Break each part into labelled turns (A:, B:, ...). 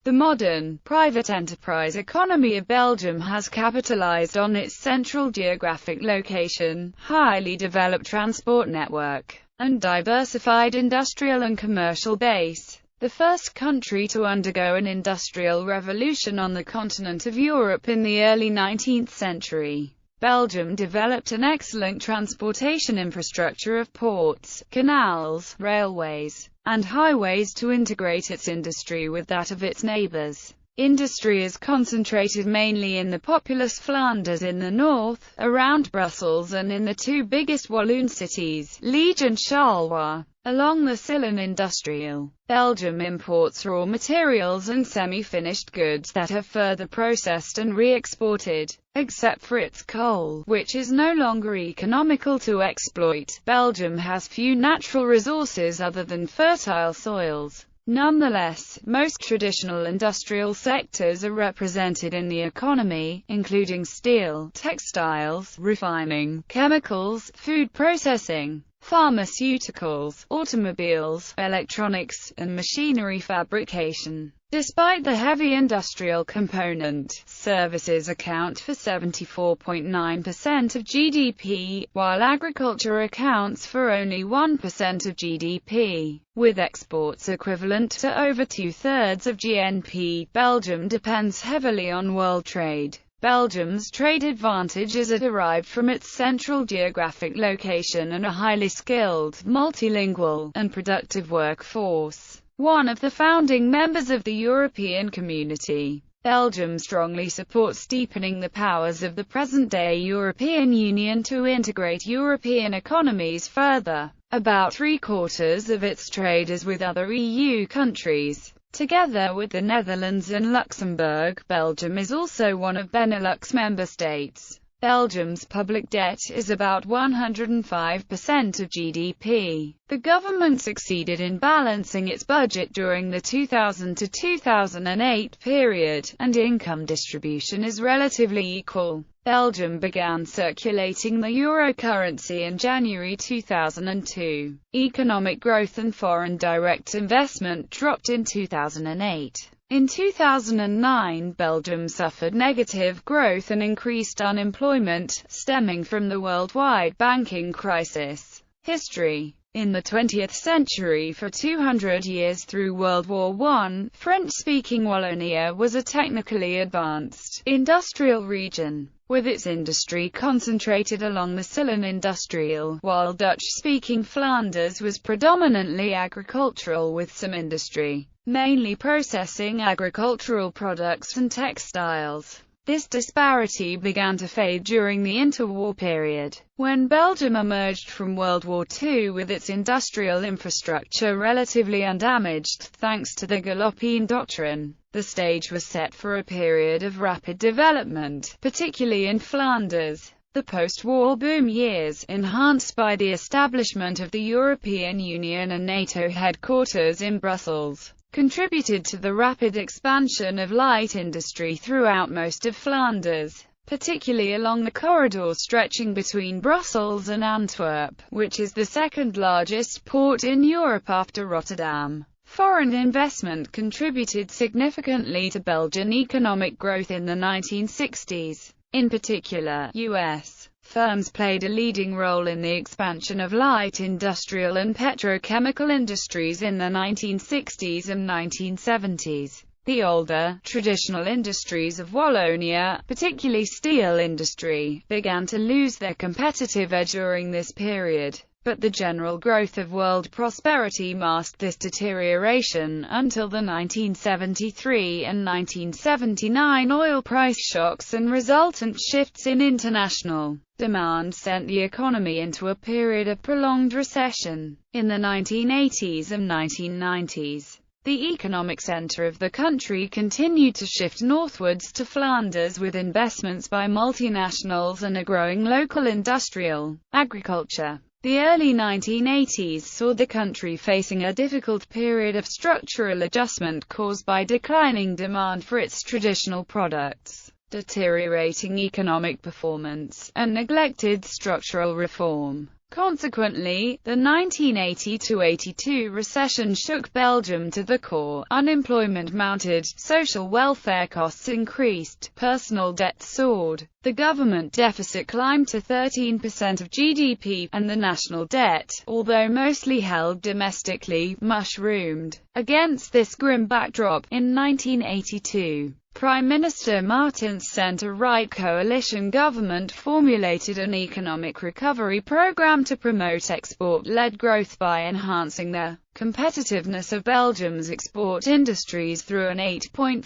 A: The modern, private enterprise economy of Belgium has capitalized on its central geographic location, highly developed transport network, and diversified industrial and commercial base. The first country to undergo an industrial revolution on the continent of Europe in the early 19th century, Belgium developed an excellent transportation infrastructure of ports, canals, railways, and highways to integrate its industry with that of its neighbors. Industry is concentrated mainly in the populous Flanders in the north, around Brussels, and in the two biggest Walloon cities, Liege and Charleroi. Along the Schelin Industrial, Belgium imports raw materials and semi-finished goods that are further processed and re-exported. Except for its coal, which is no longer economical to exploit, Belgium has few natural resources other than fertile soils. Nonetheless, most traditional industrial sectors are represented in the economy, including steel, textiles, refining, chemicals, food processing, pharmaceuticals, automobiles, electronics, and machinery fabrication. Despite the heavy industrial component, services account for 74.9% of GDP, while agriculture accounts for only 1% of GDP. With exports equivalent to over two-thirds of GNP, Belgium depends heavily on world trade. Belgium's trade advantages are derived from its central geographic location and a highly skilled, multilingual, and productive workforce. One of the founding members of the European Community, Belgium strongly supports deepening the powers of the present-day European Union to integrate European economies further. About three-quarters of its trade is with other EU countries. Together with the Netherlands and Luxembourg, Belgium is also one of Benelux member states. Belgium's public debt is about 105% of GDP. The government succeeded in balancing its budget during the 2000 to 2008 period, and income distribution is relatively equal. Belgium began circulating the euro currency in January 2002. Economic growth and foreign direct investment dropped in 2008. In 2009, Belgium suffered negative growth and increased unemployment, stemming from the worldwide banking crisis. History. In the 20th century, for 200 years through World War I, French-speaking Wallonia was a technically advanced, industrial region, with its industry concentrated along the Schelin Industrial, while Dutch-speaking Flanders was predominantly agricultural with some industry, mainly processing agricultural products and textiles. This disparity began to fade during the interwar period, when Belgium emerged from World War II with its industrial infrastructure relatively undamaged, thanks to the Galopine Doctrine. The stage was set for a period of rapid development, particularly in Flanders. The post-war boom years, enhanced by the establishment of the European Union and NATO headquarters in Brussels, contributed to the rapid expansion of light industry throughout most of Flanders, particularly along the corridor stretching between Brussels and Antwerp, which is the second largest port in Europe after Rotterdam. Foreign investment contributed significantly to Belgian economic growth in the 1960s. In particular, U.S. firms played a leading role in the expansion of light industrial and petrochemical industries in the 1960s and 1970s. The older, traditional industries of Wallonia, particularly steel industry, began to lose their competitive edge during this period. But the general growth of world prosperity masked this deterioration, until the 1973 and 1979 oil price shocks and resultant shifts in international demand sent the economy into a period of prolonged recession. In the 1980s and 1990s, the economic center of the country continued to shift northwards to Flanders with investments by multinationals and a growing local industrial agriculture. The early 1980s saw the country facing a difficult period of structural adjustment caused by declining demand for its traditional products, deteriorating economic performance, and neglected structural reform. Consequently, the 1980–82 recession shook Belgium to the core. Unemployment mounted, social welfare costs increased, personal debt soared, the government deficit climbed to 13% of GDP, and the national debt, although mostly held domestically, mushroomed. Against this grim backdrop, in 1982, Prime Minister Martin's centre-right coalition government formulated an economic recovery program to promote export-led growth by enhancing the competitiveness of Belgium's export industries through an 8.5%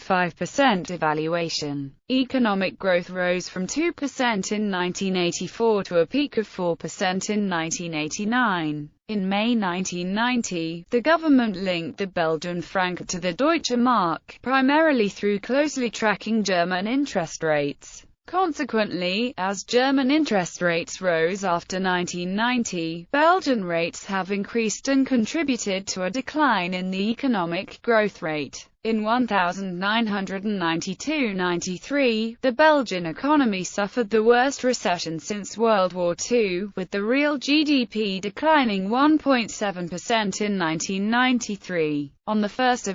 A: devaluation. Economic growth rose from 2% in 1984 to a peak of 4% in 1989. In May 1990, the government linked the Belgian franc to the Deutsche Mark, primarily through closely tracking German interest rates. Consequently, as German interest rates rose after 1990, Belgian rates have increased and contributed to a decline in the economic growth rate. In 1992–93, the Belgian economy suffered the worst recession since World War II, with the real GDP declining 1.7% in 1993. On 1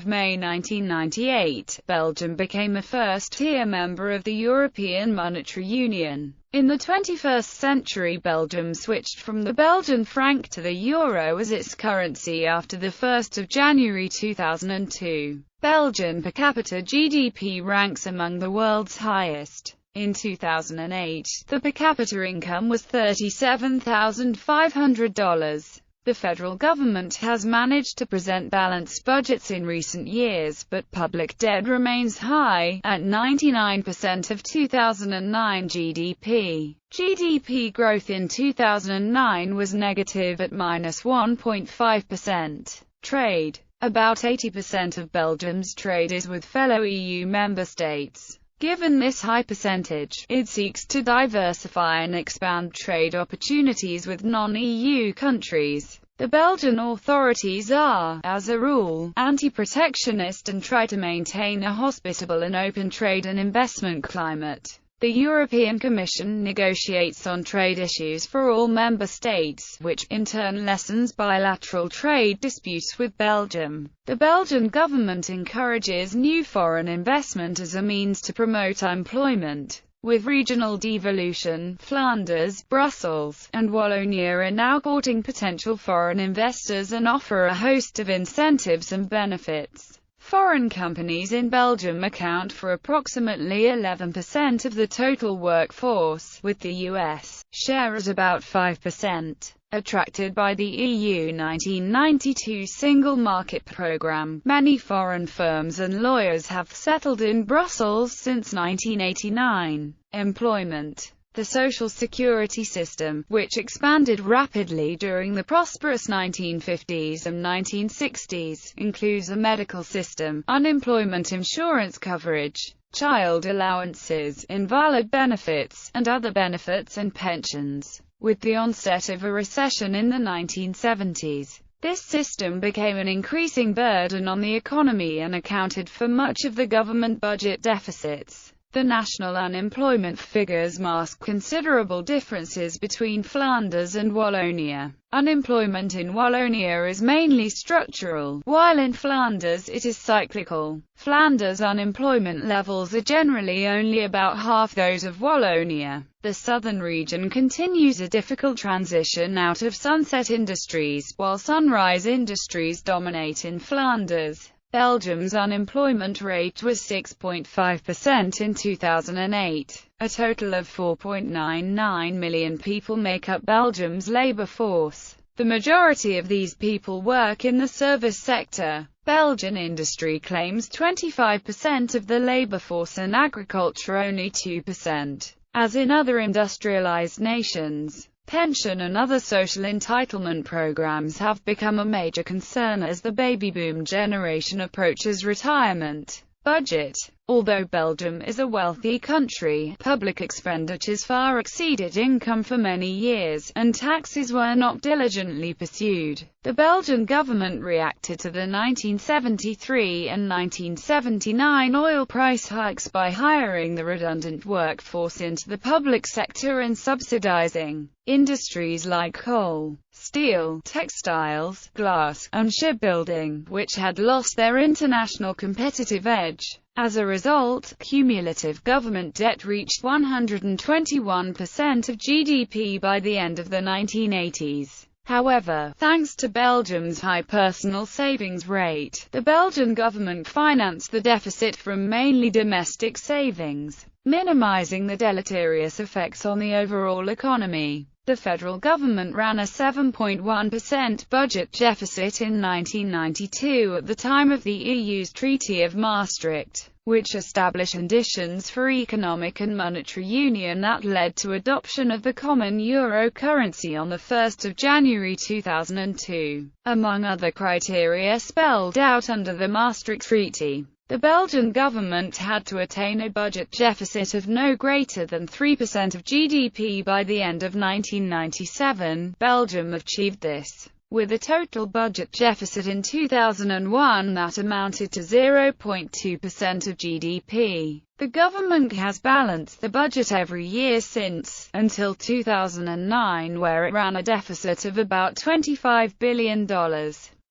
A: May 1998, Belgium became a first-tier member of the European Monetary Union. In the 21st century, Belgium switched from the Belgian franc to the euro as its currency after 1 January 2002. Belgian per capita GDP ranks among the world's highest. In 2008, the per capita income was $37,500. The federal government has managed to present balanced budgets in recent years, but public debt remains high, at 99% of 2009 GDP. GDP growth in 2009 was negative at -1.5%. Trade. About 80% of Belgium's trade is with fellow EU member states. Given this high percentage, it seeks to diversify and expand trade opportunities with non-EU countries. The Belgian authorities are, as a rule, anti-protectionist and try to maintain a hospitable and open trade and investment climate. The European Commission negotiates on trade issues for all member states, which, in turn, lessens bilateral trade disputes with Belgium. The Belgian government encourages new foreign investment as a means to promote employment. With regional devolution, Flanders, Brussels, and Wallonia are now courting potential foreign investors and offer a host of incentives and benefits. Foreign companies in Belgium account for approximately 11% of the total workforce, with the US share at about 5%. Attracted by the EU 1992 Single Market Programme, many foreign firms and lawyers have settled in Brussels since 1989. Employment. The social security system, which expanded rapidly during the prosperous 1950s and 1960s, includes a medical system, unemployment insurance coverage, child allowances, invalid benefits, and other benefits and pensions. With the onset of a recession in the 1970s, this system became an increasing burden on the economy and accounted for much of the government budget deficits. The national unemployment figures mask considerable differences between Flanders and Wallonia. Unemployment in Wallonia is mainly structural, while in Flanders it is cyclical. Flanders' unemployment levels are generally only about half those of Wallonia. The southern region continues a difficult transition out of sunset industries, while sunrise industries dominate in Flanders. Belgium's unemployment rate was 6.5% in 2008. A total of 4.99 million people make up Belgium's labour force. The majority of these people work in the service sector. Belgian industry claims 25% of the labour force and agriculture only 2%. As in other industrialised nations, pension and other social entitlement programs have become a major concern as the baby boom generation approaches retirement. Budget. Although Belgium is a wealthy country, public expenditures far exceeded income for many years, and taxes were not diligently pursued. The Belgian government reacted to the 1973 and 1979 oil price hikes by hiring the redundant workforce into the public sector and subsidizing industries like coal, steel, textiles, glass, and shipbuilding, which had lost their international competitive edge. As a result, cumulative government debt reached 121% of GDP by the end of the 1980s. However, thanks to Belgium's high personal savings rate, the Belgian government financed the deficit from mainly domestic savings, minimizing the deleterious effects on the overall economy. The federal government ran a 7.1% budget deficit in 1992 at the time of the EU's Treaty of Maastricht, which established conditions for economic and monetary union that led to adoption of the common euro currency on 1 January 2002, among other criteria spelled out under the Maastricht Treaty. The Belgian government had to attain a budget deficit of no greater than 3% of GDP by the end of 1997. Belgium achieved this, with a total budget deficit in 2001 that amounted to 0.2% of GDP. The government has balanced the budget every year since, until 2009, where it ran a deficit of about $25 billion.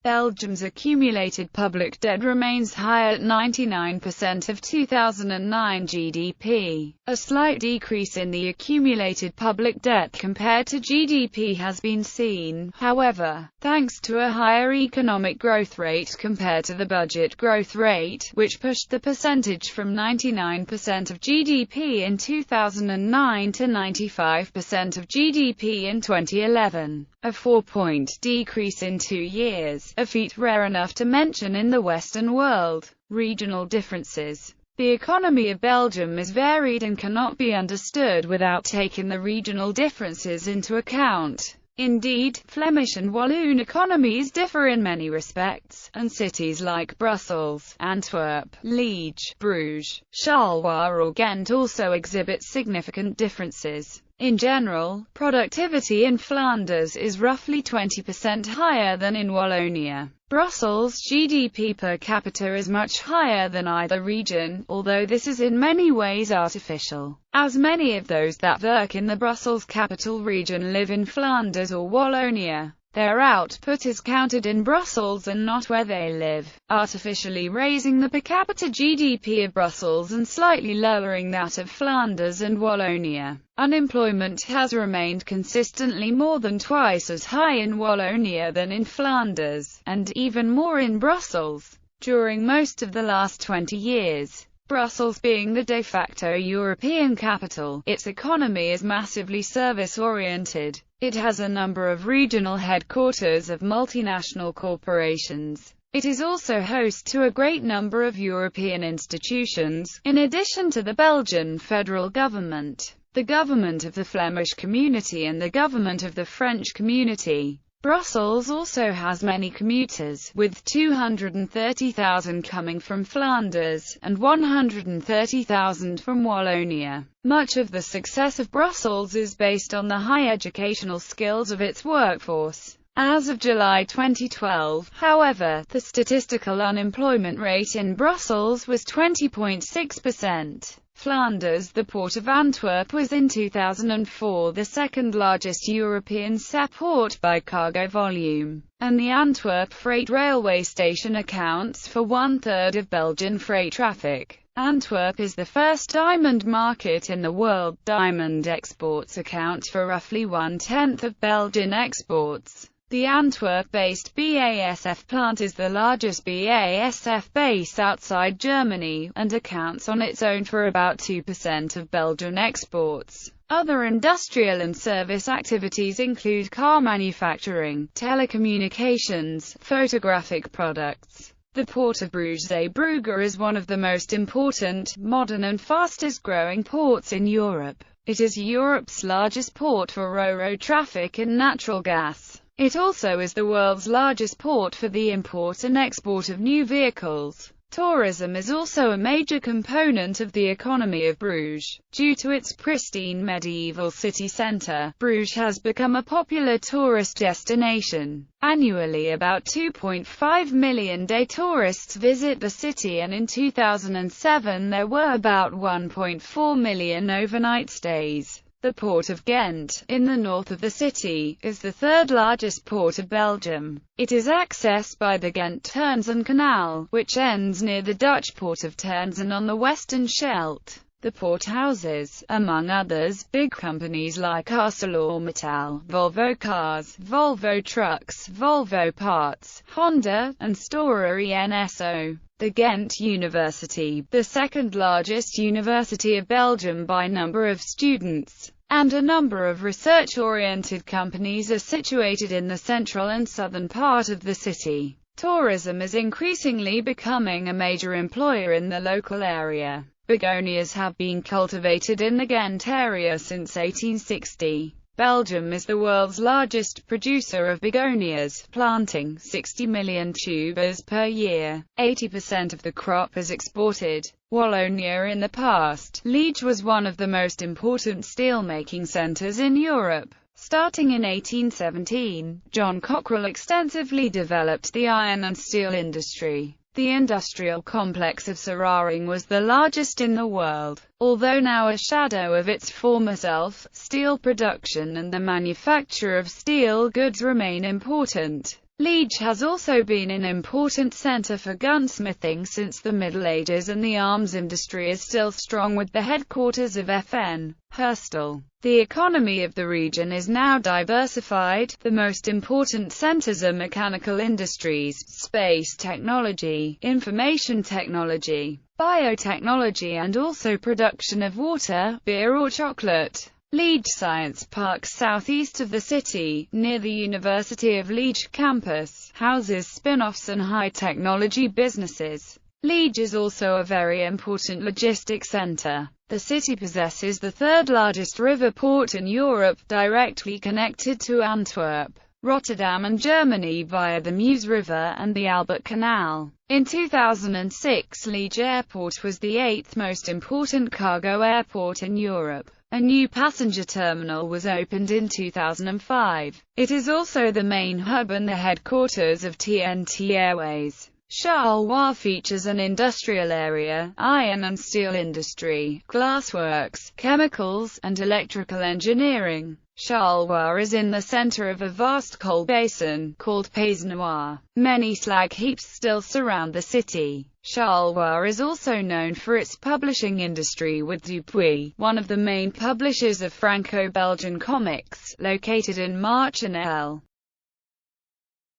A: Belgium's accumulated public debt remains high at 99% of 2009 GDP. A slight decrease in the accumulated public debt compared to GDP has been seen, however, thanks to a higher economic growth rate compared to the budget growth rate, which pushed the percentage from 99% of GDP in 2009 to 95% of GDP in 2011. A 4-point decrease in 2 years, a feat rare enough to mention in the Western world. Regional differences. The economy of Belgium is varied and cannot be understood without taking the regional differences into account. Indeed, Flemish and Walloon economies differ in many respects, and cities like Brussels, Antwerp, Liege, Bruges, Charleroi or Ghent also exhibit significant differences. In general, productivity in Flanders is roughly 20% higher than in Wallonia. Brussels' GDP per capita is much higher than either region, although this is in many ways artificial, as many of those that work in the Brussels capital region live in Flanders or Wallonia. Their output is counted in Brussels and not where they live, artificially raising the per capita GDP of Brussels and slightly lowering that of Flanders and Wallonia. Unemployment has remained consistently more than twice as high in Wallonia than in Flanders, and even more in Brussels, during most of the last 20 years. Brussels being the de facto European capital, its economy is massively service-oriented. It has a number of regional headquarters of multinational corporations. It is also host to a great number of European institutions, in addition to the Belgian federal government, the government of the Flemish community and the government of the French community. Brussels also has many commuters, with 230,000 coming from Flanders, and 130,000 from Wallonia. Much of the success of Brussels is based on the high educational skills of its workforce. As of July 2012, however, the statistical unemployment rate in Brussels was 20.6%. Flanders, the port of Antwerp, was in 2004 the second largest European seaport by cargo volume, and the Antwerp Freight Railway Station accounts for 1/3 of Belgian freight traffic. Antwerp is the first diamond market in the world. Diamond exports account for roughly 1/10 of Belgian exports. The Antwerp-based BASF plant is the largest BASF base outside Germany, and accounts on its own for about 2% of Belgian exports. Other industrial and service activities include car manufacturing, telecommunications, photographic products. The port of Bruges is one of the most important, modern and fastest-growing ports in Europe. It is Europe's largest port for ro-ro traffic and natural gas. It also is the world's largest port for the import and export of new vehicles. Tourism is also a major component of the economy of Bruges. Due to its pristine medieval city centre, Bruges has become a popular tourist destination. Annually, about 2.5 million day tourists visit the city, and in 2007 there were about 1.4 million overnight stays. The port of Ghent, in the north of the city, is the third largest port of Belgium. It is accessed by the Ghent-Ternzen Canal, which ends near the Dutch port of Ternzen on the western Scheldt. The port houses, among others, big companies like ArcelorMittal, Volvo Cars, Volvo Trucks, Volvo Parts, Honda, and Stora Enso. The Ghent University, the second largest university of Belgium by number of students, and a number of research-oriented companies are situated in the central and southern part of the city. Tourism is increasingly becoming a major employer in the local area. Begonias have been cultivated in the Ghent area since 1860. Belgium is the world's largest producer of begonias, planting 60 million tubers per year. 80% of the crop is exported. Wallonia. In the past, Liege was one of the most important steel-making centres in Europe. Starting in 1817, John Cockerell extensively developed the iron and steel industry. The industrial complex of Sararing was the largest in the world, although now a shadow of its former self. Steel production and the manufacture of steel goods remain important. Liege has also been an important centre for gunsmithing since the Middle Ages, and the arms industry is still strong with the headquarters of FN Herstal. The economy of the region is now diversified. The most important centres are mechanical industries, space technology, information technology, biotechnology, and also production of water, beer or chocolate. Liege Science Park, southeast of the city, near the University of Liege campus, houses spin-offs and high-technology businesses. Liege is also a very important logistics centre. The city possesses the third largest river port in Europe, directly connected to Antwerp, Rotterdam and Germany via the Meuse River and the Albert Canal. In 2006, Liege Airport was the 8th most important cargo airport in Europe. A new passenger terminal was opened in 2005. It is also the main hub and the headquarters of TNT Airways. Charleroi features an industrial area, iron and steel industry, glassworks, chemicals, and electrical engineering. Charleroi is in the center of a vast coal basin, called Pays Noir. Many slag heaps still surround the city. Charleroi is also known for its publishing industry, with Dupuis, one of the main publishers of Franco-Belgian comics, located in March and L.